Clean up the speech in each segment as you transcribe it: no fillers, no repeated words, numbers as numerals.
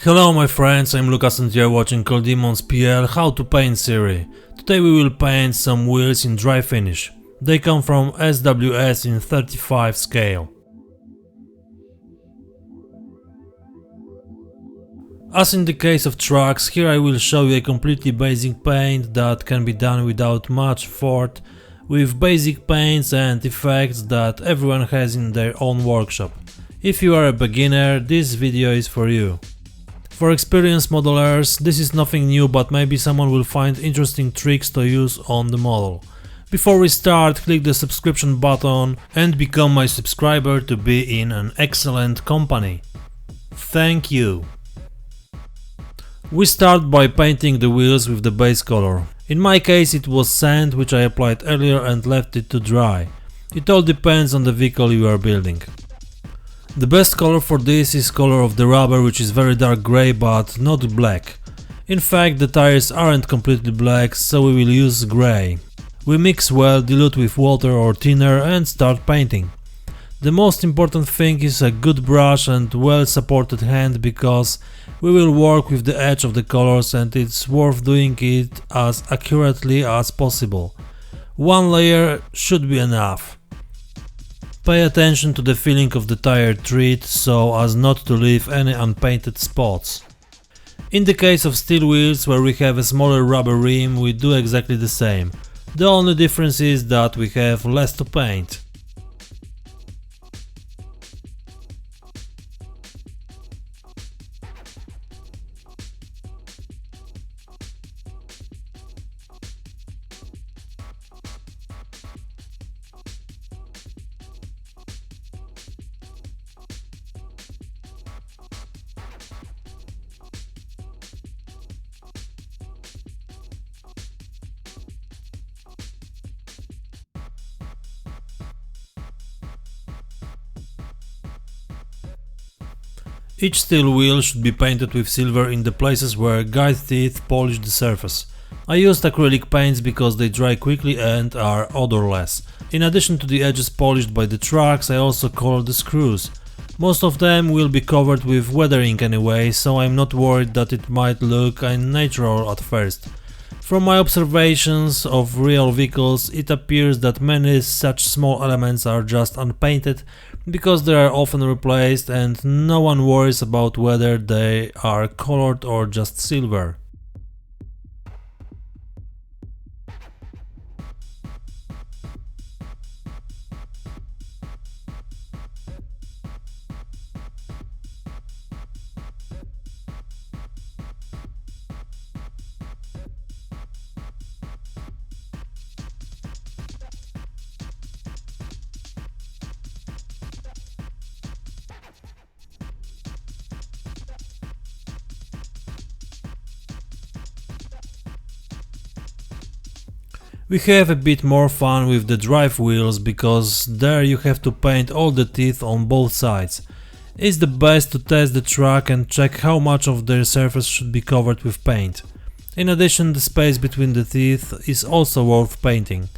Hello my friends, I'm Lucas and you're watching coldemonspl How to Paint series. Today we will paint some wheels in dry finish. They come from SWS in 35 scale. As in the case of trucks, here I will show you a completely basic paint that can be done without much effort, with basic paints and effects that everyone has in their own workshop. If you are a beginner, this video is for you. For experienced modelers, this is nothing new, but maybe someone will find interesting tricks to use on the model. Before we start, click the subscription button and become my subscriber to be in an excellent company. Thank you! We start by painting the wheels with the base color. In my case it was sand, which I applied earlier and left it to dry. It all depends on the vehicle you are building. The best color for this is color of the rubber, which is very dark grey but not black. In fact, the tires aren't completely black, so we will use grey. We mix well, dilute with water or thinner and start painting. The most important thing is a good brush and well supported hand, because we will work with the edge of the colors and it's worth doing it as accurately as possible. One layer should be enough. Pay attention to the feeling of the tire tread so as not to leave any unpainted spots. In the case of steel wheels, where we have a smaller rubber rim, we do exactly the same. The only difference is that we have less to paint. Each steel wheel should be painted with silver in the places where guide teeth polish the surface. I used acrylic paints because they dry quickly and are odorless. In addition to the edges polished by the trucks, I also colored the screws. Most of them will be covered with weathering anyway, so I'm not worried that it might look unnatural at first. From my observations of real vehicles, it appears that many such small elements are just unpainted because they are often replaced and no one worries about whether they are colored or just silver. We have a bit more fun with the drive wheels, because there you have to paint all the teeth on both sides. It's the best to test the truck and check how much of their surface should be covered with paint. In addition, the space between the teeth is also worth painting.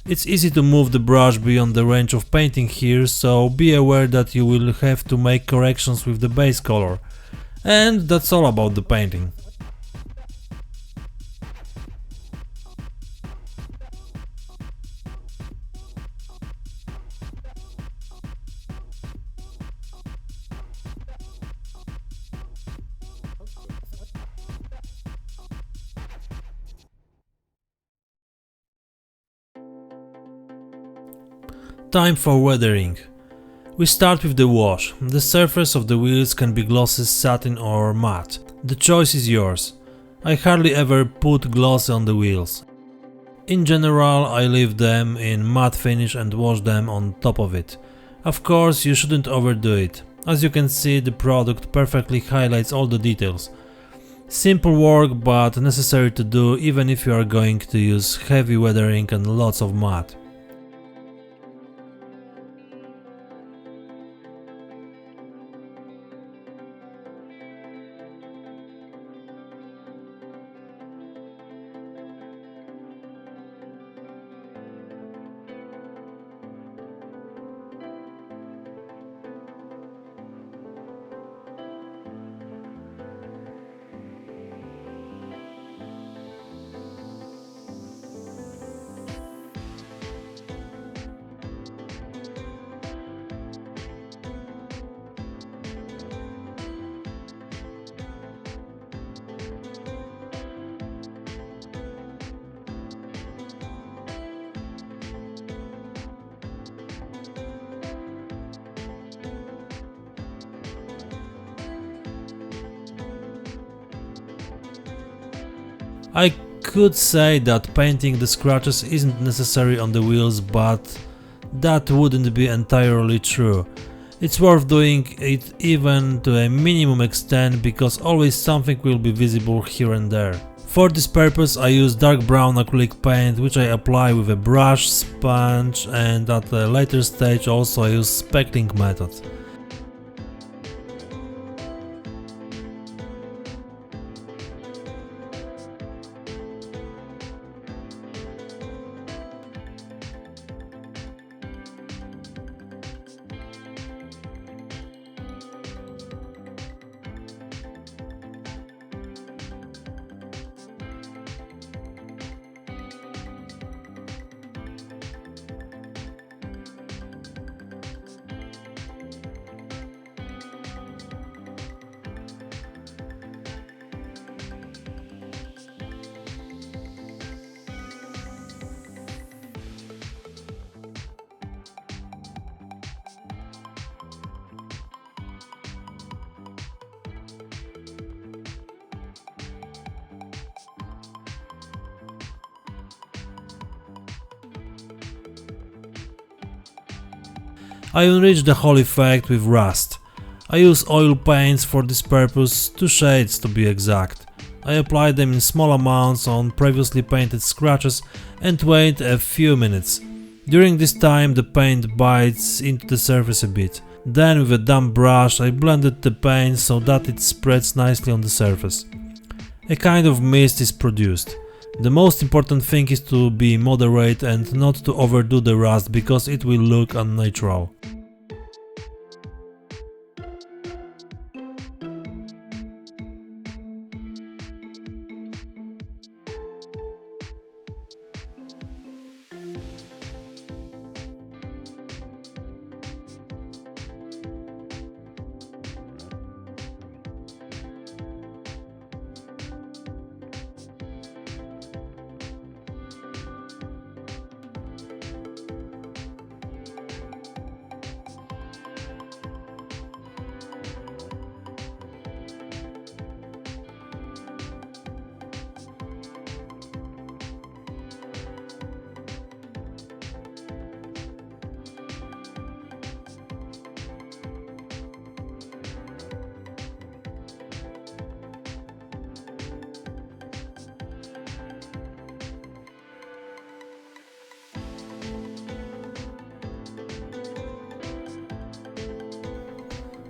It's easy to move the brush beyond the range of painting here, so be aware that you will have to make corrections with the base color. And that's all about the painting. Time for weathering. We start with the wash. The surface of the wheels can be glossy, satin or matte. The choice is yours. I hardly ever put gloss on the wheels. In general, I leave them in matte finish and wash them on top of it. Of course, you shouldn't overdo it. As you can see, the product perfectly highlights all the details. Simple work, but necessary to do even if you are going to use heavy weathering and lots of matte. I could say that painting the scratches isn't necessary on the wheels, but that wouldn't be entirely true. It's worth doing it even to a minimum extent, because always something will be visible here and there. For this purpose I use dark brown acrylic paint, which I apply with a brush, sponge, and at a later stage also I use speckling method. I enrich the whole effect with rust. I use oil paints for this purpose, 2 shades to be exact. I apply them in small amounts on previously painted scratches and wait a few minutes. During this time the paint bites into the surface a bit. Then with a damp brush I blended the paint so that it spreads nicely on the surface. A kind of mist is produced. The most important thing is to be moderate and not to overdo the rust, because it will look unnatural.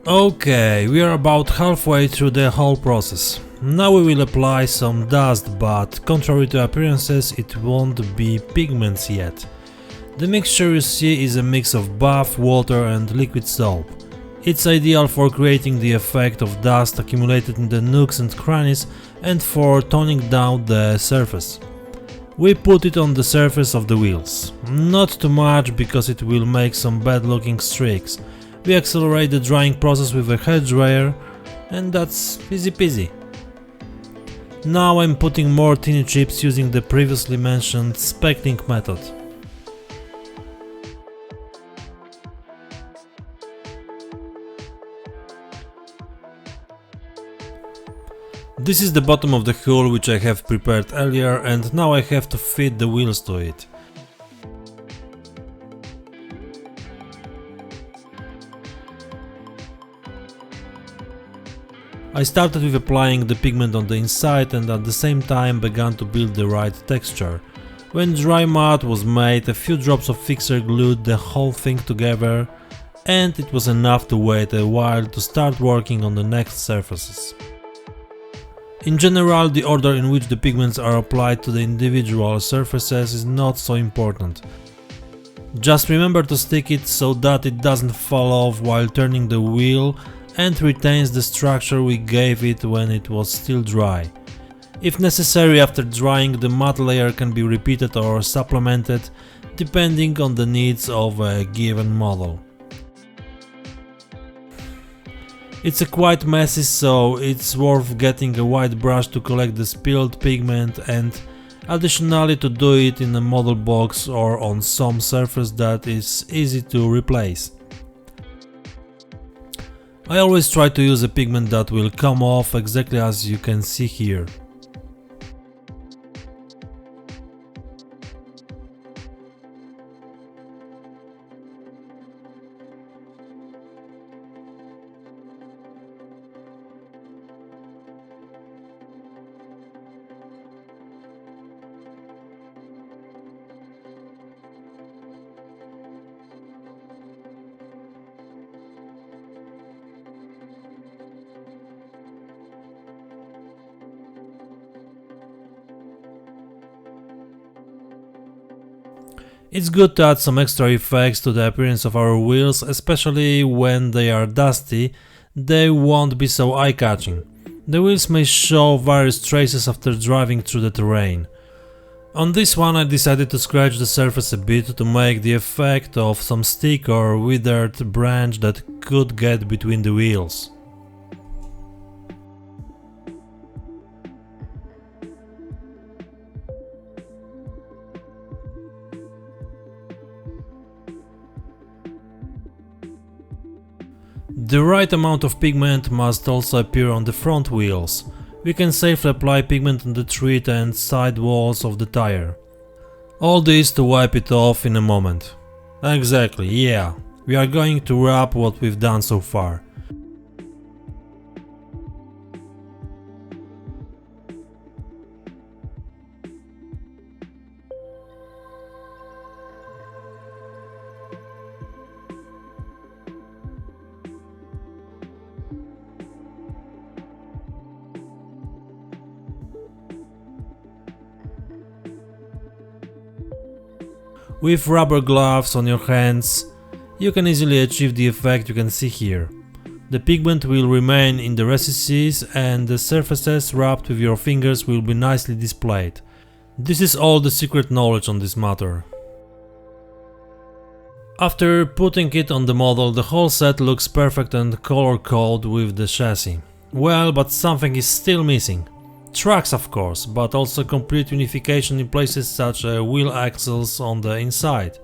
Okay, we are about halfway through the whole process. Now we will apply some dust, but contrary to appearances, it won't be pigments yet. The mixture you see is a mix of bath, water and liquid soap. It's ideal for creating the effect of dust accumulated in the nooks and crannies and for toning down the surface. We put it on the surface of the wheels. Not too much, because it will make some bad looking streaks. We accelerate the drying process with a hairdryer, and that's easy peasy. Now I'm putting more tiny chips using the previously mentioned speckling method. This is the bottom of the hull, which I have prepared earlier, and now I have to fit the wheels to it. I started with applying the pigment on the inside and at the same time began to build the right texture. When dry matte was made, a few drops of fixer glued the whole thing together, and it was enough to wait a while to start working on the next surfaces. In general, the order in which the pigments are applied to the individual surfaces is not so important. Just remember to stick it so that it doesn't fall off while turning the wheel and retains the structure we gave it when it was still dry. If necessary, after drying, the matte layer can be repeated or supplemented depending on the needs of a given model. It's quite messy, so it's worth getting a white brush to collect the spilled pigment and additionally to do it in a model box or on some surface that is easy to replace. I always try to use a pigment that will come off exactly as you can see here. It's good to add some extra effects to the appearance of our wheels, especially when they are dusty. They won't be so eye-catching. The wheels may show various traces after driving through the terrain. On this one I decided to scratch the surface a bit to make the effect of some stick or withered branch that could get between the wheels. The right amount of pigment must also appear on the front wheels. We can safely apply pigment on the tread and side walls of the tire. All this to wipe it off in a moment. Exactly, yeah, we are going to wrap what we've done so far. With rubber gloves on your hands, you can easily achieve the effect you can see here. The pigment will remain in the recesses and the surfaces wrapped with your fingers will be nicely displayed. This is all the secret knowledge on this matter. After putting it on the model, the whole set looks perfect and color-coded with the chassis. Well, but something is still missing. Tracks of course, but also complete unification in places such as wheel axles on the inside.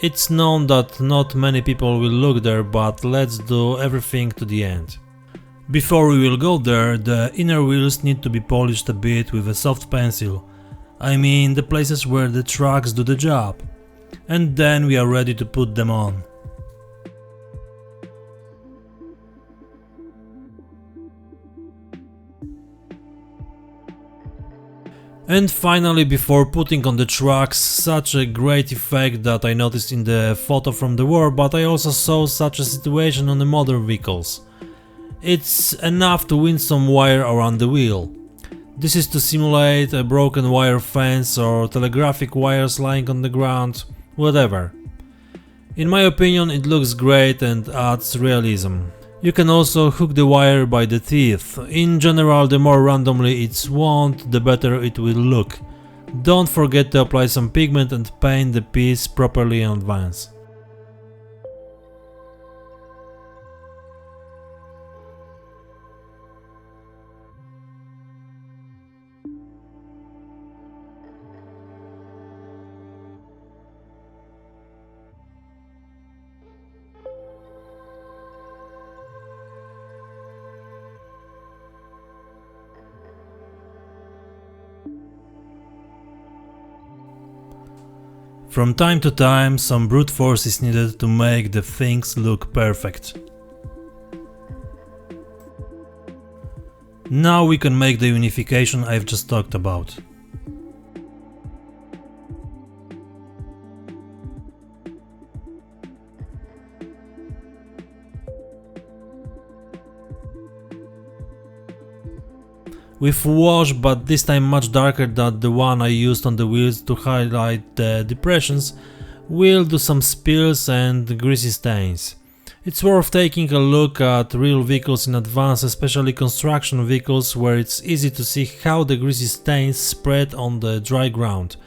It's known that not many people will look there, but let's do everything to the end. Before we will go there, the inner wheels need to be polished a bit with a soft pencil. I mean the places where the tracks do the job. And then we are ready to put them on. And finally, before putting on the trucks, such a great effect that I noticed in the photo from the war, but I also saw such a situation on the modern vehicles. It's enough to wind some wire around the wheel. This is to simulate a broken wire fence or telegraphic wires lying on the ground, whatever. In my opinion, it looks great and adds realism. You can also hook the wire by the teeth. In general, the more randomly it's wound, the better it will look. Don't forget to apply some pigment and paint the piece properly in advance. From time to time, some brute force is needed to make the things look perfect. Now we can make the unification I've just talked about. With wash, but this time much darker than the one I used on the wheels to highlight the depressions, we'll do some spills and greasy stains. It's worth taking a look at real vehicles in advance, especially construction vehicles where it's easy to see how the greasy stains spread on the dry ground.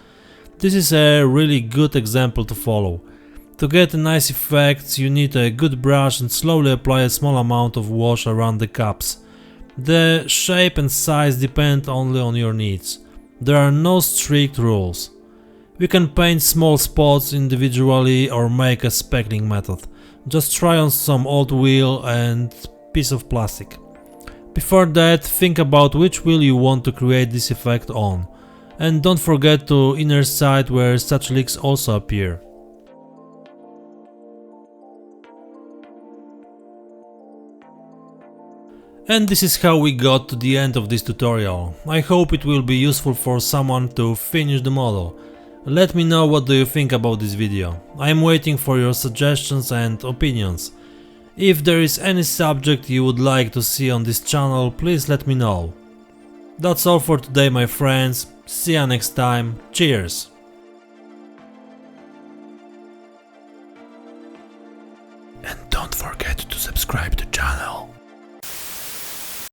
This is a really good example to follow. To get a nice effect, you need a good brush and slowly apply a small amount of wash around the caps. The shape and size depend only on your needs. There are no strict rules. We can paint small spots individually or make a speckling method. Just try on some old wheel and piece of plastic. Before that, think about which wheel you want to create this effect on. And don't forget to inner side where such leaks also appear. And this is how we got to the end of this tutorial. I hope it will be useful for someone to finish the model. Let me know what do you think about this video. I am waiting for your suggestions and opinions. If there is any subject you would like to see on this channel, please let me know. That's all for today, my friends. See you next time. Cheers! And don't forget to subscribe to the channel.